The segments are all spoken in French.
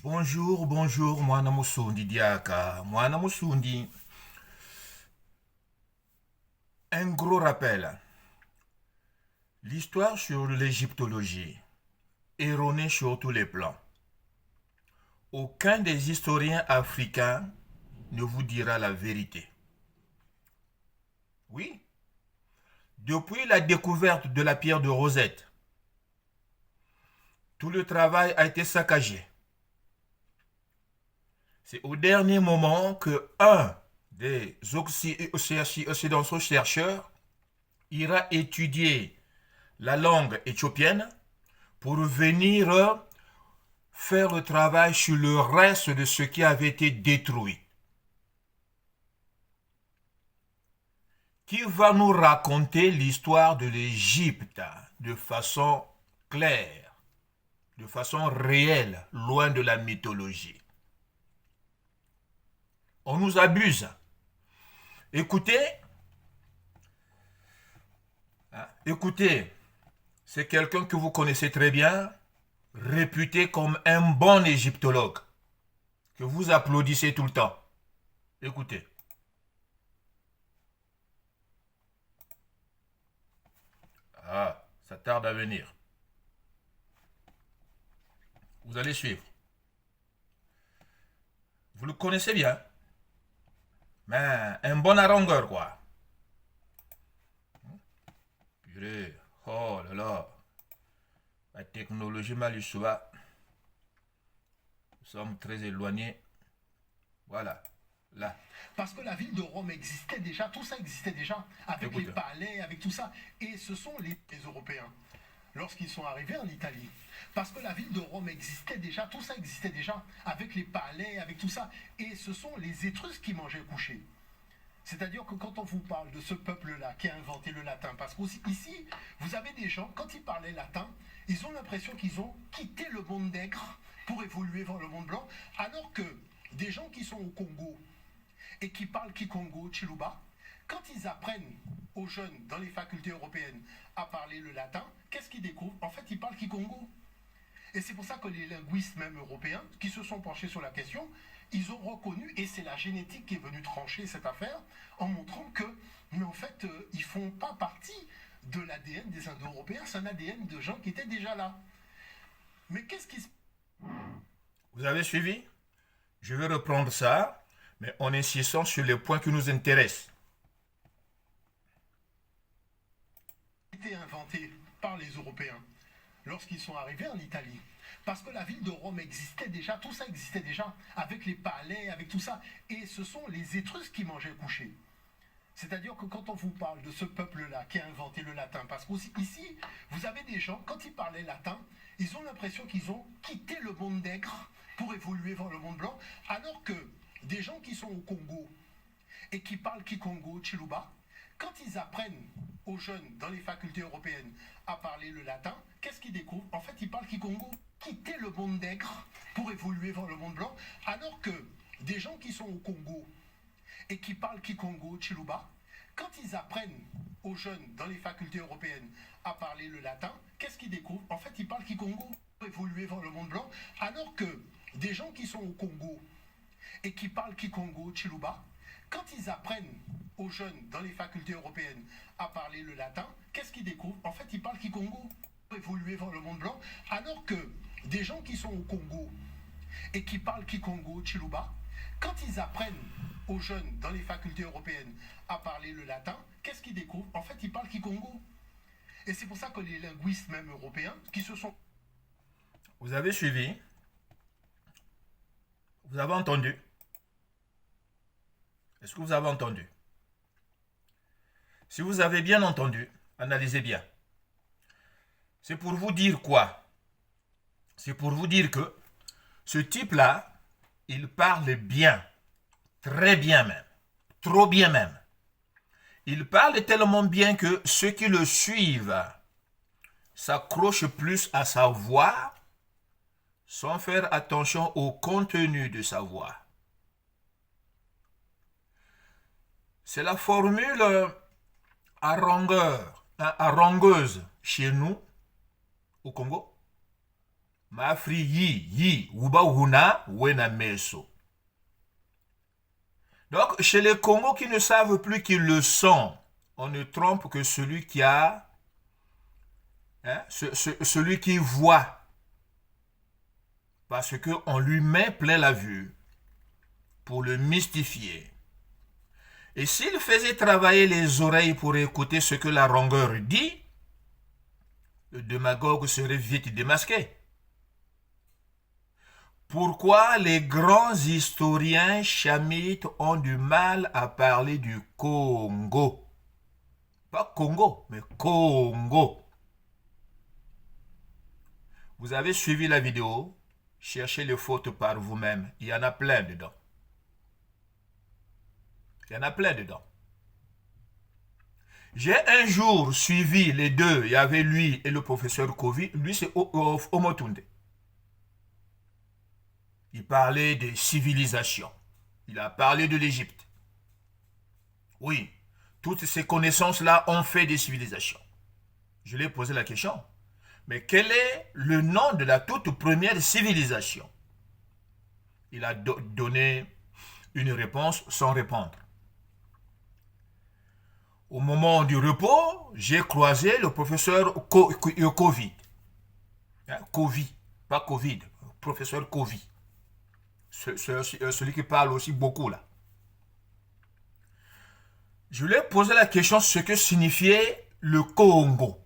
Bonjour, bonjour, Mwana Musundi Diaka. Mwana Musundi, un gros rappel. L'histoire sur l'égyptologie, erronée sur tous les plans. Aucun des historiens africains ne vous dira la vérité. Oui, depuis la découverte de la pierre de Rosette, tout le travail a été saccagé. C'est au dernier moment que un des occidentaux chercheurs ira étudier la langue éthiopienne pour venir faire le travail sur le reste de ce qui avait été détruit. Qui va nous raconter l'histoire de l'Égypte de façon claire, de façon réelle, loin de la mythologie. On nous abuse. Écoutez, écoutez, c'est quelqu'un que vous connaissez très bien, réputé comme un bon égyptologue, que vous applaudissez tout le temps. Écoutez. Ah, ça tarde à venir. Vous allez suivre. Vous le connaissez bien. Mais un bon harangueur, quoi. Purée. Oh là là. La technologie Malusua. Nous sommes très éloignés. Voilà. Là. Parce que la ville de Rome existait déjà, tout ça existait déjà, avec Écoute. les palais, avec tout ça. Et ce sont les Européens, lorsqu'ils sont arrivés en Italie. Parce que la ville de Rome existait déjà, tout ça existait déjà, avec les palais, avec tout ça. Et ce sont les Étrusques qui mangeaient couché. C'est-à-dire que quand on vous parle de ce peuple-là qui a inventé le latin, parce qu'ici, vous avez des gens, quand ils parlaient latin, ils ont l'impression qu'ils ont quitté le monde nègre pour évoluer vers le monde blanc, alors que des gens qui sont au Congo et qui parlent Kikongo, Chiluba, quand ils apprennent aux jeunes dans les facultés européennes à parler le latin, qu'est-ce qu'ils découvrent? En fait, ils parlent Kikongo. Et c'est pour ça que les linguistes même européens qui se sont penchés sur la question, ils ont reconnu, et c'est la génétique qui est venue trancher cette affaire, en montrant que, mais en fait, ils ne font pas partie de l'ADN des Indo-Européens, c'est un ADN de gens qui étaient déjà là. Mais qu'est-ce qui se... Vous avez suivi? Je vais reprendre ça, mais en insistant sur les points qui nous intéressent. été inventé par les Européens lorsqu'ils sont arrivés en Italie. Parce que la ville de Rome existait déjà, tout ça existait déjà, avec les palais, avec tout ça. Et ce sont les Étrusques qui mangeaient couché. C'est-à-dire que quand on vous parle de ce peuple-là qui a inventé le latin, parce qu'ici, vous avez des gens, quand ils parlaient latin, ils ont l'impression qu'ils ont quitté le monde nègre pour évoluer vers le monde blanc, alors que des gens qui sont au Congo et qui parlent Kikongo, Chiluba, quand ils apprennent aux jeunes dans les facultés européennes à parler le latin, qu'est-ce qu'ils découvrent? En fait, ils parlent Kikongo. Quitter le monde nègre pour évoluer vers le monde blanc, alors que des gens qui sont au Congo et qui parlent Kikongo, Chiluba, quand ils apprennent aux jeunes dans les facultés européennes à parler le latin, qu'est-ce qu'ils découvrent? En fait, ils parlent Kikongo pour évoluer vers le monde blanc, alors que des gens qui sont au Congo et qui parlent Kikongo, Chiluba, quand ils apprennent aux jeunes dans les facultés européennes à parler le latin, qu'est-ce qu'ils découvrent? En fait, ils parlent Kikongo pour évoluer vers le monde blanc, alors que des gens qui sont au Congo et qui parlent Kikongo, Chiluba, quand ils apprennent aux jeunes dans les facultés européennes à parler le latin, qu'est-ce qu'ils découvrent? En fait, ils parlent Kikongo. Et c'est pour ça que les linguistes même européens qui se sont... Vous avez suivi? Vous avez entendu? Est-ce que vous avez entendu? Si vous avez bien entendu, analysez bien. C'est pour vous dire quoi? C'est pour vous dire que ce type-là, il parle bien, très bien même, trop bien même. Il parle tellement bien que ceux qui le suivent s'accrochent plus à sa voix sans faire attention au contenu de sa voix. C'est la formule harangueuse chez nous, au Congo. Mafri yi, uba huna, wena meso. Donc, chez les Congos qui ne savent plus qu'ils le sont, on ne trompe que celui qui a, hein, celui qui voit. Parce qu'on lui met plein la vue pour le mystifier. Et s'il faisait travailler les oreilles pour écouter ce que la longueur dit, le démagogue serait vite démasqué. Pourquoi les grands historiens chamites ont du mal à parler du Congo? Pas Congo, mais Congo. Vous avez suivi la vidéo, cherchez les fautes par vous-même. Il y en a plein dedans. Il y en a plein dedans. J'ai un jour suivi les deux. Il y avait lui et le professeur Kovi. Lui, c'est Omotunde. Il parlait des civilisations. Il a parlé de l'Égypte. Oui, toutes ces connaissances-là ont fait des civilisations. Je lui ai posé la question. Mais quel est le nom de la toute première civilisation? Il a donné une réponse sans répondre. Au moment du repos, j'ai croisé le professeur Covid. Covid, pas Covid, professeur Covid. Celui qui parle aussi beaucoup là. Je lui ai posé la question ce que signifiait le Congo.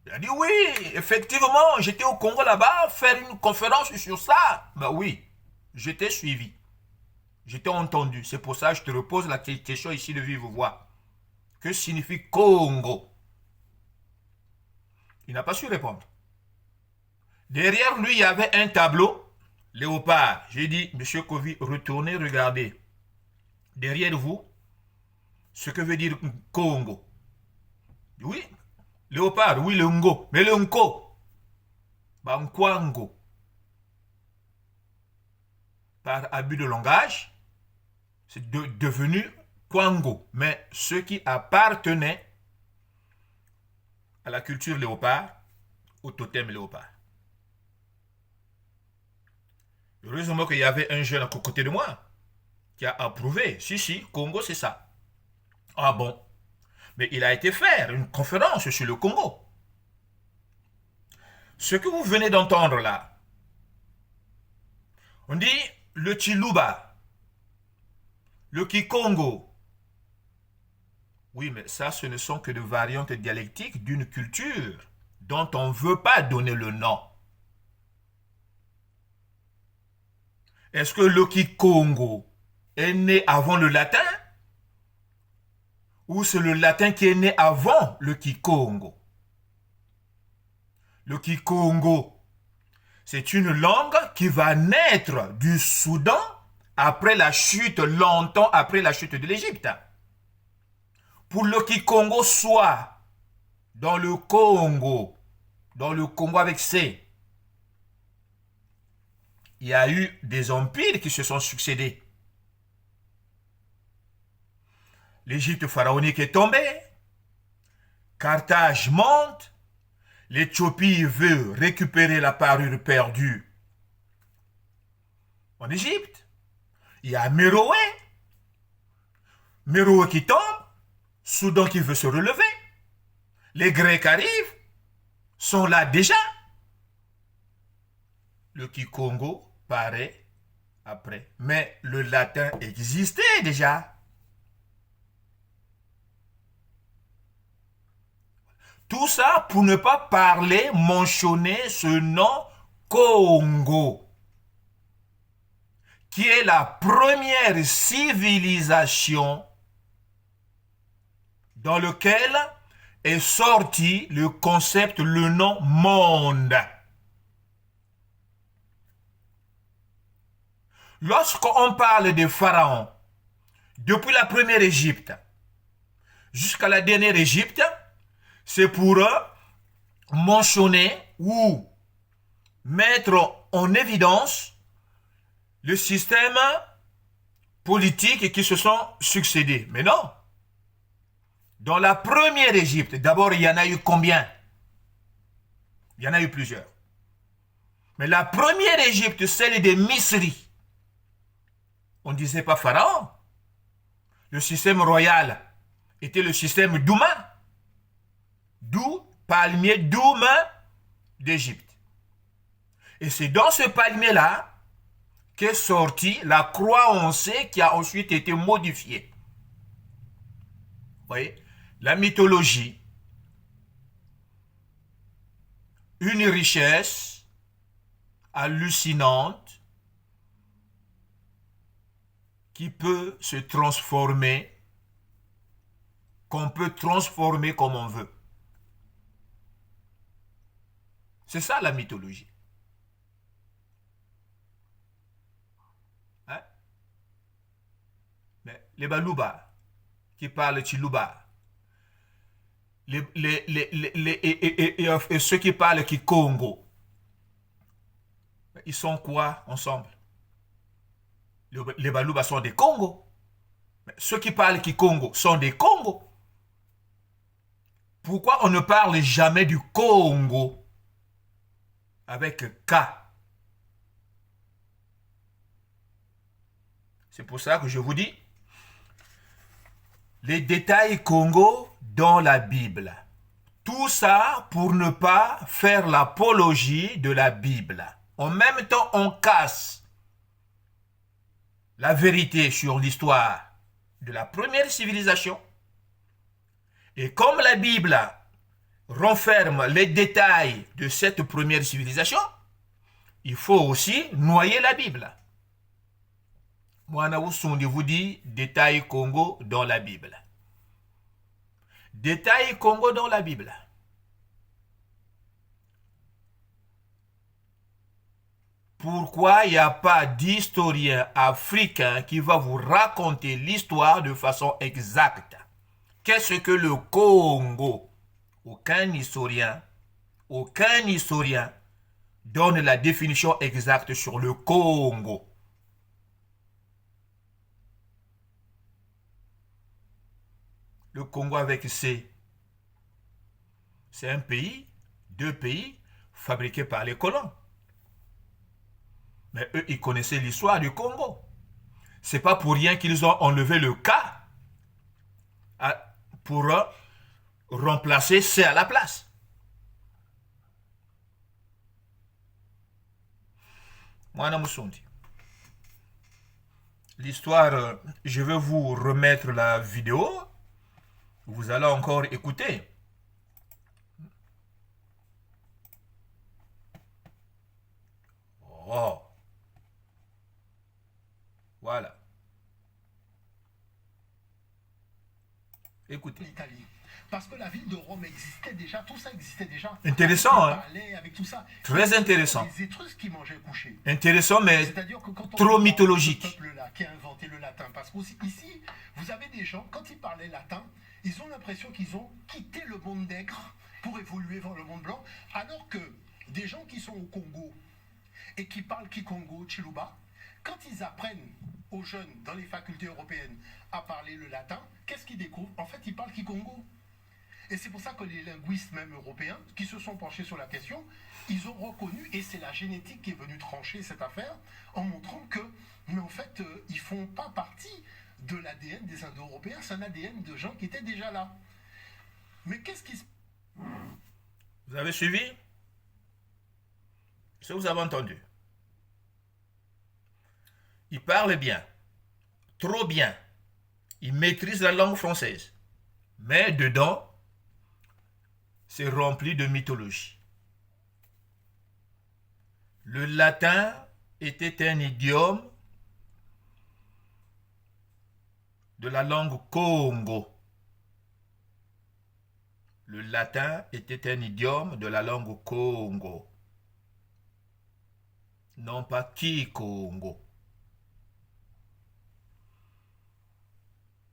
Il a dit oui, effectivement, j'étais au Congo là-bas faire une conférence sur ça. Ben oui, j'étais suivi. J'étais entendu. C'est pour ça que je te repose la question ici de vive voix. Que signifie Congo? Il n'a pas su répondre. Derrière lui, il y avait un tableau, léopard. J'ai dit, monsieur Kovi, retournez, regardez. Derrière vous, ce que veut dire Congo. Oui, léopard, oui, le ngo. Mais le ngo, Bankwango. Par abus de langage, c'est devenu Kwango. Mais ceux qui appartenaient à la culture léopard, au totem léopard. Heureusement qu'il y avait un jeune à côté de moi qui a approuvé. Si, Congo, c'est ça. Ah bon? Mais il a été faire une conférence sur le Congo. Ce que vous venez d'entendre là, on dit le Chiluba, le Kikongo. Oui, mais ça, ce ne sont que des variantes dialectiques d'une culture dont on ne veut pas donner le nom. Est-ce que le Kikongo est né avant le latin? Ou c'est le latin qui est né avant le Kikongo? Le Kikongo, c'est une langue qui va naître du Soudan après la chute, longtemps après la chute de l'Égypte. Pour le Kikongo soit dans le Congo avec C, il y a eu des empires qui se sont succédés. L'Égypte pharaonique est tombée, Carthage monte, l'Éthiopie veut récupérer la parure perdue en Égypte. Il y a Méroé qui tombe, Soudan qui veut se relever. Les Grecs arrivent, sont là déjà. Le Kikongo paraît après. Mais le latin existait déjà. Tout ça pour ne pas parler, mentionner ce nom Congo, qui est la première civilisation dans laquelle est sorti le concept, le nom monde. Lorsqu'on parle des pharaons, depuis la première Égypte jusqu'à la dernière Égypte, c'est pour mentionner ou mettre en évidence le système politique qui se sont succédés. Mais non. Dans la première Égypte, d'abord, il y en a eu combien? Il y en a eu plusieurs. Mais la première Égypte, celle des Misri, on ne disait pas pharaon. Le système royal était le système d'Ouma. D'où palmier d'Ouma d'Égypte. Et c'est dans ce palmier-là qu'est sortie la croix oncée qui a ensuite été modifiée. Vous voyez, la mythologie, une richesse hallucinante qui peut se transformer, qu'on peut transformer comme on veut. C'est ça la mythologie. Hein? Mais les Balouba qui parlent Chiluba, et ceux qui parlent Kikongo, ils sont quoi ensemble? Les Balouba sont des Congos. Mais ceux qui parlent Kikongo sont des Congos. Pourquoi on ne parle jamais du Congo avec K? C'est pour ça que je vous dis, les détails Congo dans la Bible. Tout ça pour ne pas faire l'apologie de la Bible. En même temps, on casse la vérité sur l'histoire de la première civilisation. Et comme la Bible renferme les détails de cette première civilisation, il faut aussi noyer la Bible. Moi, je vous dis détails Congo dans la Bible. Détails Congo dans la Bible. Pourquoi il n'y a pas d'historien africain qui va vous raconter l'histoire de façon exacte? Qu'est-ce que le Congo? Aucun historien donne la définition exacte sur le Congo. Le Congo avec C, c'est un pays, deux pays fabriqués par les colons. Mais eux, ils connaissaient l'histoire du Congo. C'est pas pour rien qu'ils ont enlevé le K pour remplacer C à la place. Mwana Musundi. L'histoire, je vais vous remettre la vidéo. Vous allez encore écouter. Oh. Voilà. Écoutez. L'Italie. Parce que la ville de Rome existait déjà, tout ça existait déjà. Intéressant, hein? Avec tout ça. Très intéressant. Les Étrusques qui mangeaient couché. Intéressant, mais c'est-à-dire que quand on trop mythologique. Ce peuple-là qui a inventé le latin, parce qu'ici, vous avez des gens, quand ils parlaient latin, ils ont l'impression qu'ils ont quitté le monde nègre pour évoluer vers le monde blanc, alors que des gens qui sont au Congo et qui parlent Kikongo, Chiluba, quand ils apprennent aux jeunes dans les facultés européennes à parler le latin, qu'est-ce qu'ils découvrent? En fait, ils parlent Kikongo. Et c'est pour ça que les linguistes même européens qui se sont penchés sur la question, ils ont reconnu, et c'est la génétique qui est venue trancher cette affaire, en montrant que, mais en fait, ils font pas partie de l'ADN des Indo-Européens, c'est un ADN de gens qui étaient déjà là. Mais qu'est-ce qui se... Vous avez suivi? Est-ce que vous avez entendu? Il parle bien, trop bien. Il maîtrise la langue française. Mais dedans, c'est rempli de mythologie. Le latin était un idiome de la langue Congo. Le latin était un idiome de la langue Congo. Non pas Kikongo.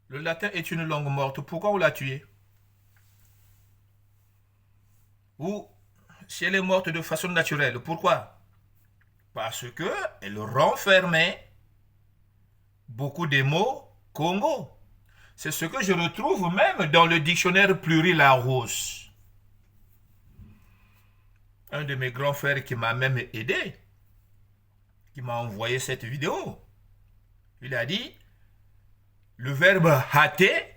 Le latin est une langue morte. Pourquoi on l'a tuée? Ou si elle est morte de façon naturelle. Pourquoi? Parce qu'elle renfermait beaucoup de mots Congo. C'est ce que je retrouve même dans le dictionnaire Plurilarousse. un de mes grands frères qui m'a même aidé, qui m'a envoyé cette vidéo. Il a dit, le verbe hâter,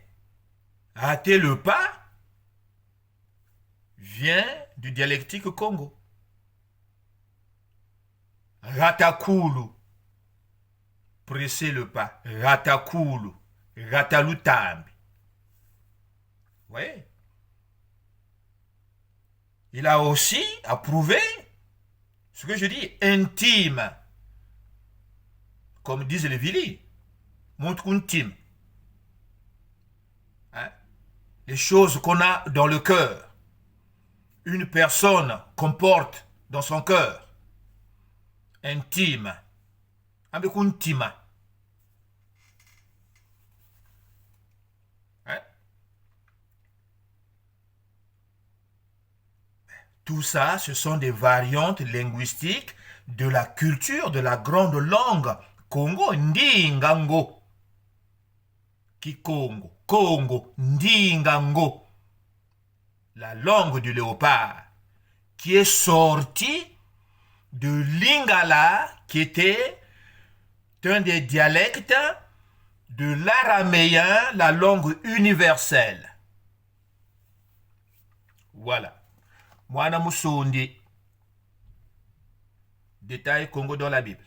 hâter le pas, vient du dialectique Congo. Ratakulu, presser le pas. Ratakulu, ratalutambi. Vous voyez? Il a aussi approuvé ce que je dis, intime. Comme disent les Vili. Montre intime. Hein? Les choses qu'on a dans le cœur. Une personne comporte dans son cœur. Intime. Avec intime. Hein? Tout ça, ce sont des variantes linguistiques de la culture de la grande langue Congo, Ndingango. Kikongo, Congo, Ndingango. La langue du léopard, qui est sortie de Lingala, qui était un des dialectes de l'araméen, la langue universelle. Voilà. Mwana Musundi. Détail Congo dans la Bible.